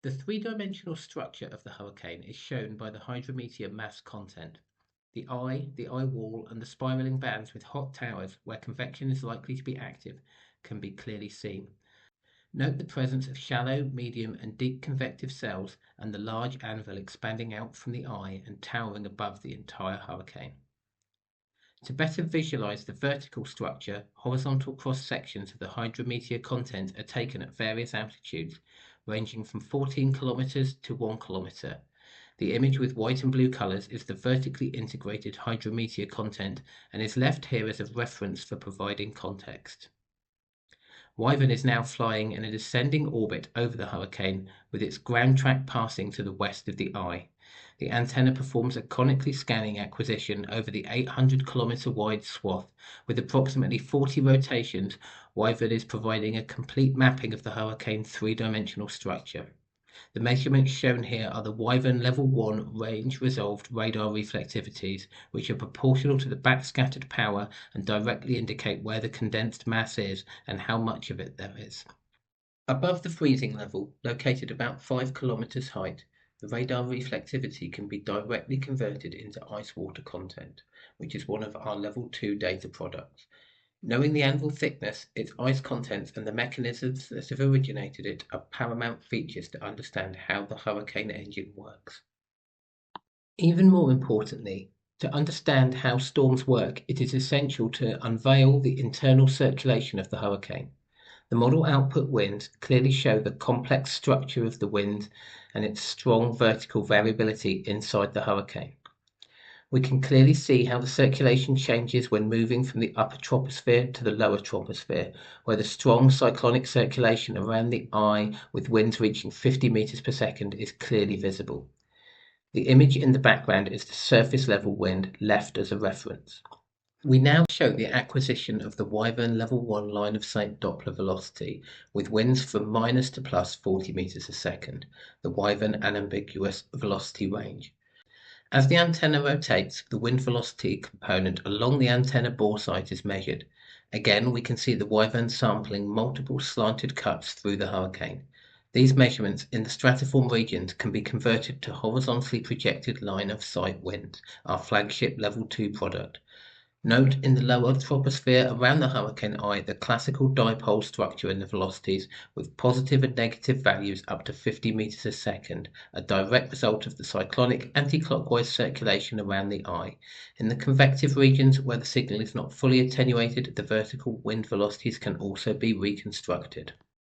The three-dimensional structure of the hurricane is shown by the hydrometeor mass content. The eye wall, and the spiraling bands with hot towers where convection is likely to be active can be clearly seen. Note the presence of shallow, medium, and deep convective cells and the large anvil expanding out from the eye and towering above the entire hurricane. To better visualize the vertical structure, horizontal cross-sections of the hydrometeor content are taken at various altitudes, ranging from 14 kilometers to 1 kilometer. The image with white and blue colors is the vertically integrated hydrometeor content and is left here as a reference for providing context. Wivern is now flying in a descending orbit over the hurricane, with its ground track passing to the west of the eye. The antenna performs a conically scanning acquisition over the 800-kilometer wide swath. With approximately 40 rotations, Wivern is providing a complete mapping of the hurricane's three-dimensional structure. The measurements shown here are the Wivern Level 1 range-resolved radar reflectivities, which are proportional to the backscattered power and directly indicate where the condensed mass is and how much of it there is. Above the freezing level, located about 5 kilometers height, the radar reflectivity can be directly converted into ice water content, which is one of our Level 2 data products. Knowing the anvil thickness, its ice contents, and the mechanisms that have originated it are paramount features to understand how the hurricane engine works. Even more importantly, to understand how storms work, it is essential to unveil the internal circulation of the hurricane. The model output winds clearly show the complex structure of the wind and its strong vertical variability inside the hurricane. We can clearly see how the circulation changes when moving from the upper troposphere to the lower troposphere, where the strong cyclonic circulation around the eye with winds reaching 50 meters per second is clearly visible. The image in the background is the surface level wind left as a reference. We now show the acquisition of the Wivern Level 1 line of sight Doppler velocity with winds from minus to plus 40 meters a second, the Wivern unambiguous velocity range. As the antenna rotates, the wind velocity component along the antenna bore site is measured. Again, we can see the Wivern sampling multiple slanted cuts through the hurricane. These measurements in the stratiform regions can be converted to horizontally projected line of sight winds, our flagship Level 2 product. Note in the lower troposphere around the hurricane eye the classical dipole structure in the velocities with positive and negative values up to 50 meters a second, a direct result of the cyclonic anti-clockwise circulation around the eye. In the convective regions where the signal is not fully attenuated, the vertical wind velocities can also be reconstructed.